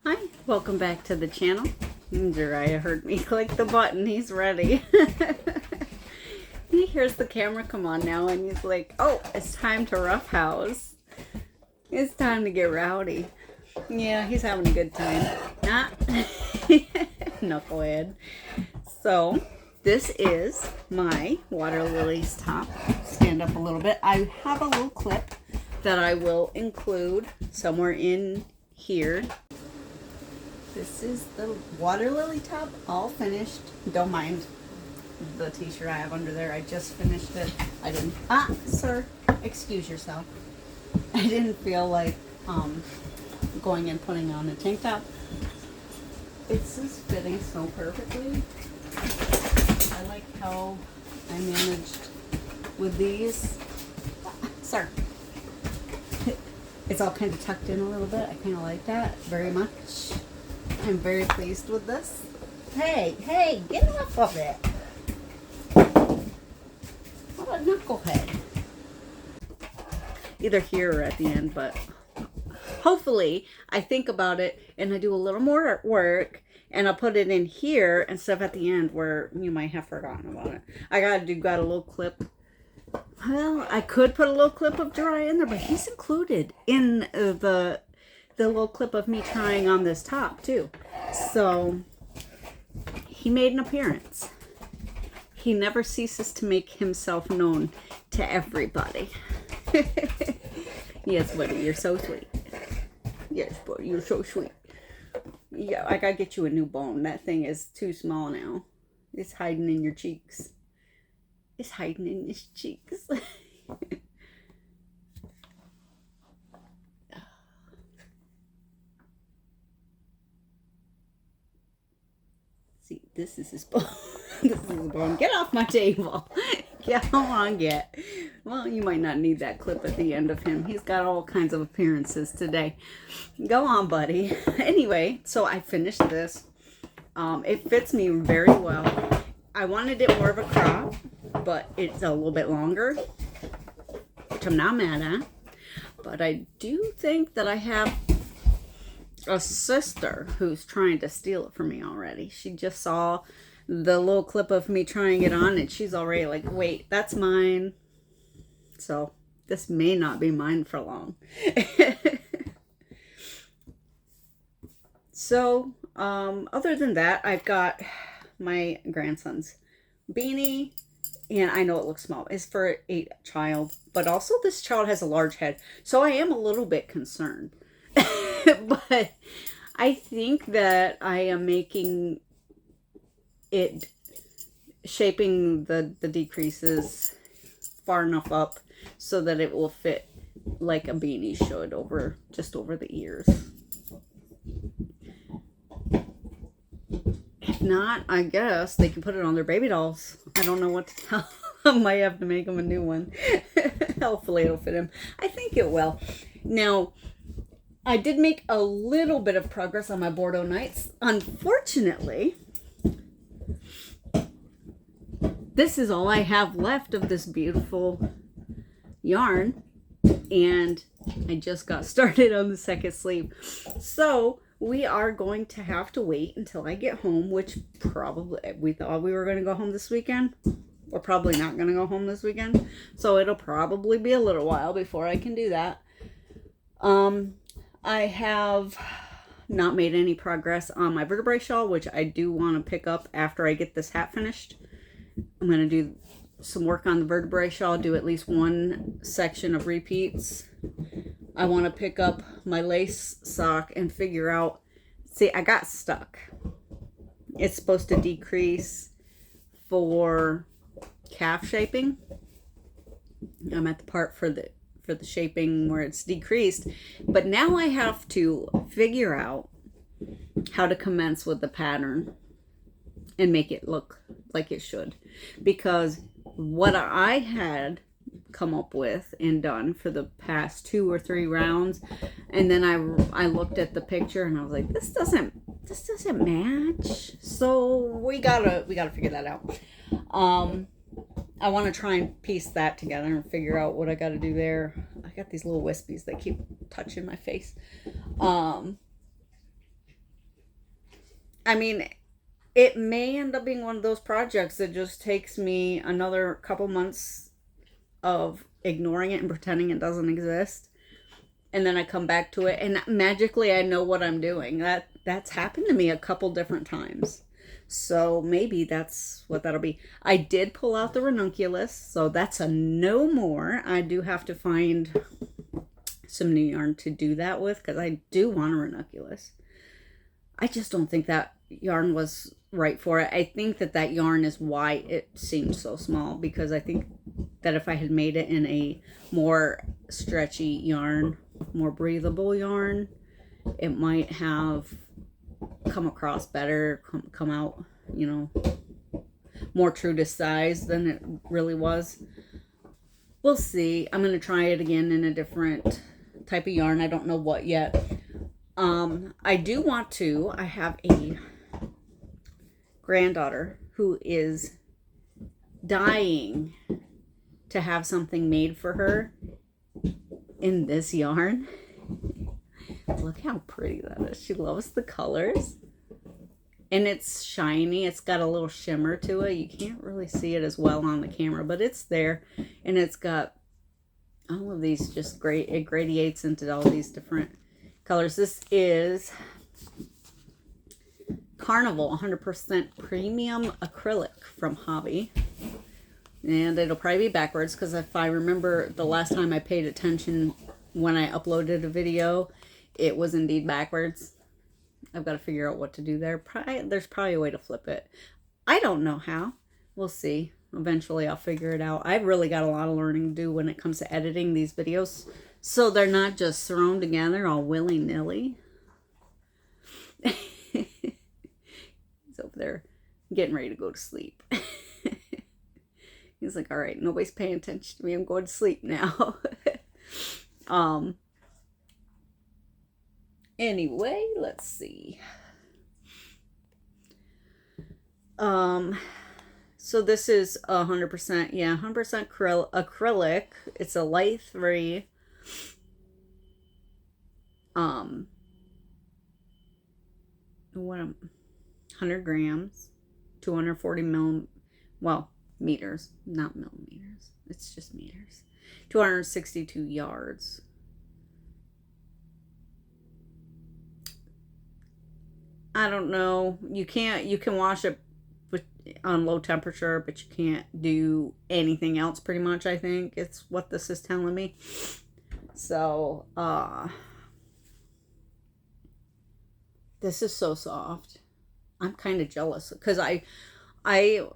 Hi, welcome back to the channel. Jiraiya heard me click the button. He's ready. He hears the camera come on now and he's like, oh, it's time to roughhouse. It's time to get rowdy. Yeah, he's having a good time. Ah. Knucklehead. So, this is my water lilies top. Stand up a little bit. I have a little clip that I will include somewhere in here. This is the water lily top, all finished. Don't mind the t-shirt I have under there. I just finished it. I didn't, sir, excuse yourself. I didn't feel like going and putting on a tank top. It's just fitting so perfectly. I like how I managed with these. Sir. It's all kind of tucked in a little bit. I kind of like that very much. I'm very pleased with this. Hey, get off of it. What a knucklehead. Either here or at the end, but hopefully I think about it and I do a little more work and I'll put it in here instead of at the end where you might have forgotten about it. I got a little clip. Well, I could put a little clip of Jiraiya in there, but he's included in the little clip of me trying on this top too. So he made an appearance. He never ceases to make himself known to everybody. Yes, buddy, you're so sweet. Yes, buddy, you're so sweet. Yeah, I gotta get you a new bone. That thing is too small now. It's hiding in your cheeks. It's hiding in his cheeks. See, this is his bone. This is his bone. Get off my table. Come on, get. Well, you might not need that clip at the end of him. He's got all kinds of appearances today. Go on, buddy. Anyway, so I finished this. It fits me very well. I wanted it more of a crop, but it's a little bit longer, which I'm not mad at. But I do think that I have a sister who's trying to steal it from me already. She just saw the little clip of me trying it on and she's already like, wait, that's mine. So this may not be mine for long. So other than that, I've got my grandson's beanie, and I know it looks small. It's for a child, but also this child has a large head, so I am a little bit concerned. But I think that I am making it, shaping the decreases far enough up so that it will fit like a beanie should just over the ears. If not, I guess they can put it on their baby dolls. I don't know what to tell them. I have to make them a new one. Hopefully it'll fit him. I think it will. Now, I did make a little bit of progress on my Bordeaux Nights. Unfortunately, this is all I have left of this beautiful yarn. And I just got started on the second sleeve. So we are going to have to wait until I get home, which probably, we thought we were going to go home this weekend. We're probably not going to go home this weekend. So it'll probably be a little while before I can do that. I have not made any progress on my vertebrae shawl, which I do want to pick up after I get this hat finished. I'm going to do some work on the vertebrae shawl, do at least one section of repeats. I want to pick up my lace sock and figure out, see, I got stuck. It's supposed to decrease for calf shaping. I'm at the part for the shaping where it's decreased, but now I have to figure out how to commence with the pattern and make it look like it should, because what I had come up with and done for the past 2 or 3 rounds, and then I looked at the picture and I was like, this doesn't match. So we gotta figure that out. I want to try and piece that together and figure out what I got to do there. I got these little wispies that keep touching my face. I mean, it may end up being one of those projects that just takes me another couple months of ignoring it and pretending it doesn't exist. And then I come back to it and magically I know what I'm doing. That's happened to me a couple different times. So maybe that's what that'll be. I did pull out the ranunculus, so that's a no more. I do have to find some new yarn to do that with because I do want a ranunculus. I just don't think that yarn was right for it. I think that that yarn is why it seemed so small, because I think that if I had made it in a more stretchy yarn, more breathable yarn, it might have come across better, come out, you know, more true to size than it really was. We'll see. I'm going to try it again in a different type of yarn. I don't know what yet. I do want to. I have a granddaughter who is dying to have something made for her in this yarn. Look how pretty that is. She loves the colors. And it's shiny. It's got a little shimmer to it. You can't really see it as well on the camera, but it's there. And it's got all of these just great. It gradiates into all these different colors. This is Carnival 100% premium acrylic from Hobby. And it'll probably be backwards because if I remember the last time I paid attention when I uploaded a video, it was indeed backwards. I've got to figure out what to do there. There's probably a way to flip it. I don't know how. We'll see. Eventually I'll figure it out. I've really got a lot of learning to do when it comes to editing these videos, so they're not just thrown together all willy-nilly. He's over there getting ready to go to sleep. He's like, all right, nobody's paying attention to me. I'm going to sleep now. Anyway, let's see. So this is 100%, yeah, 100% acrylic. It's a light 3. 100 grams, 240 meters, not millimeters. It's just meters. 262 yards. I don't know. You can wash it on low temperature, but you can't do anything else pretty much, I think. It's what this is telling me. So, this is so soft. I'm kind of jealous because I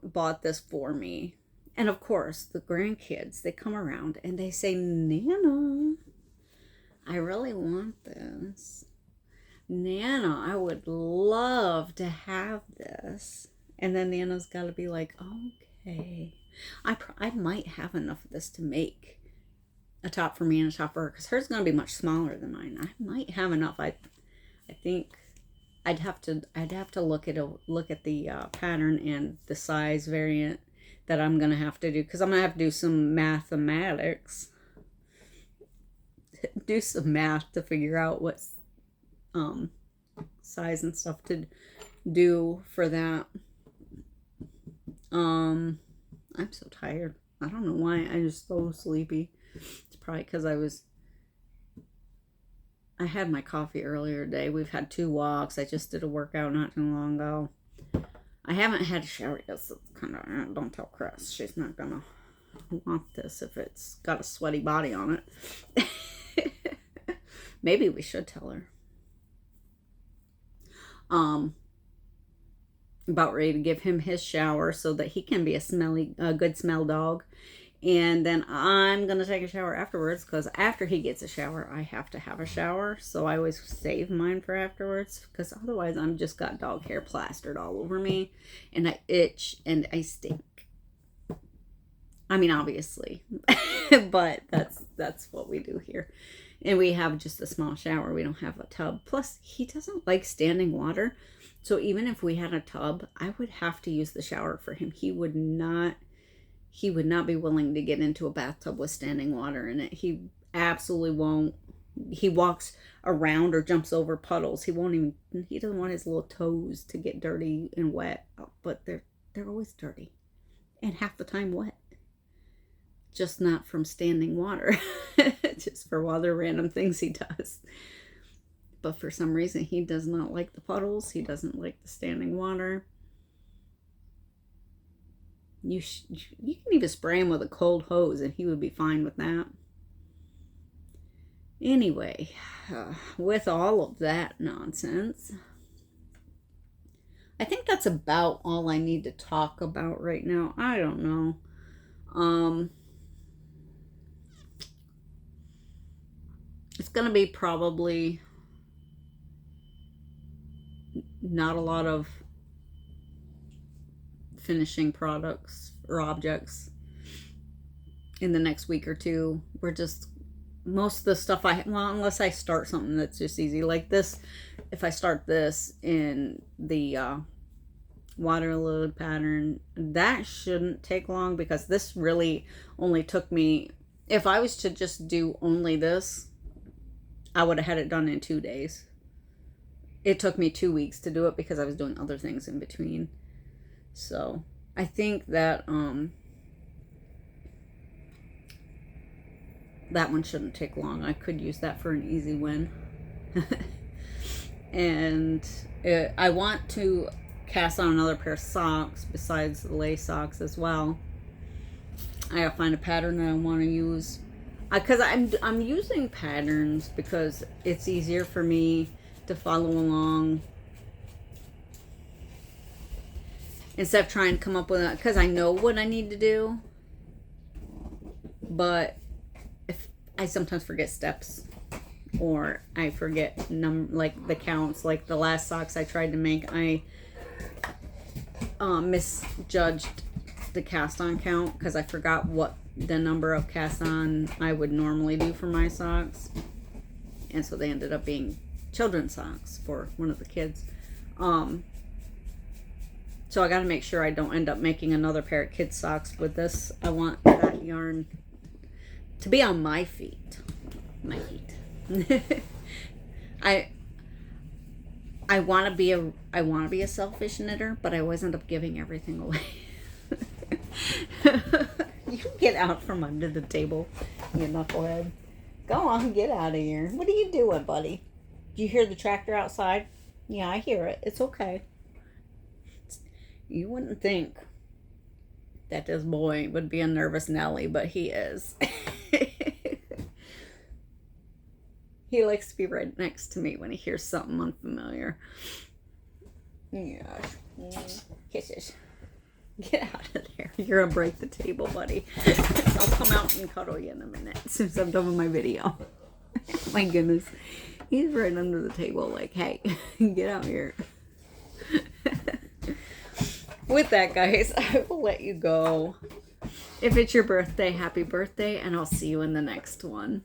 bought this for me. And of course, the grandkids, they come around and they say, Nana, I really want this. Nana, I would love to have this. And then Nana's got to be like, okay. I might have enough of this to make a top for me and a top for her, because hers is going to be much smaller than mine. I might have enough. I think I'd have to look at the pattern and the size variant that I'm going to have to do, because I'm going to have to do some mathematics. Do some math to figure out what size and stuff to do for that. I'm so tired. I don't know why. I'm just so sleepy. It's probably because I had my coffee earlier today. We've had 2 walks. I just did a workout not too long ago. I haven't had a shower yet, so it's kind of, don't tell Chris. She's not gonna want this if it's got a sweaty body on it. Maybe we should tell her. About ready to give him his shower so that he can be a good smell dog. And then I'm going to take a shower afterwards, because after he gets a shower, I have to have a shower. So I always save mine for afterwards, because otherwise I'm just got dog hair plastered all over me. And I itch and I stink. I mean, obviously. But that's what we do here. And we have just a small shower. We don't have a tub. Plus, he doesn't like standing water. So even if we had a tub, I would have to use the shower for him. He would not be willing to get into a bathtub with standing water in it. He absolutely won't. He walks around or jumps over puddles. He doesn't want his little toes to get dirty and wet, but they're always dirty and half the time wet. Just not from standing water, just for other random things he does. But for some reason, he does not like the puddles. He doesn't like the standing water. You can even spray him with a cold hose and he would be fine with that. Anyway, with all of that nonsense, I think that's about all I need to talk about right now. I don't know. It's going to be probably not a lot of finishing products or objects in the next week or two. We're just, most of the stuff unless I start something that's just easy like this. If I start this in the waterlily pattern, that shouldn't take long, because this really only took me, if I was to just do only this, I would have had it done in 2 days. It took me 2 weeks to do it because I was doing other things in between. So I think that that one shouldn't take long. I could use that for an easy win. And I want to cast on another pair of socks besides the lace socks as well. I gotta find a pattern that I want to use, because I'm using patterns because it's easier for me to follow along instead of trying to come up with it, because I know what I need to do, but if I sometimes forget steps, or I forget like the counts. Like the last socks I tried to make, I misjudged the cast on count because I forgot what the number of cast on I would normally do for my socks, and so they ended up being children's socks for one of the kids. So I got to make sure I don't end up making another pair of kids socks with this. I want that yarn to be on my feet. My feet. I want to be a selfish knitter, but I always end up giving everything away. You get out from under the table, you knucklehead. Go on, get out of here. What are you doing, buddy? Do you hear the tractor outside? Yeah, I hear it. It's okay. You wouldn't think that this boy would be a nervous Nelly, but he is. He likes to be right next to me when he hears something unfamiliar. Yeah. Kisses. Get out of there. You're going to break the table, buddy. I'll come out and cuddle you in a minute as soon as I'm done with my video. My goodness. He's right under the table like, hey, get out here. With that, guys, I will let you go. If it's your birthday, happy birthday, and I'll see you in the next one.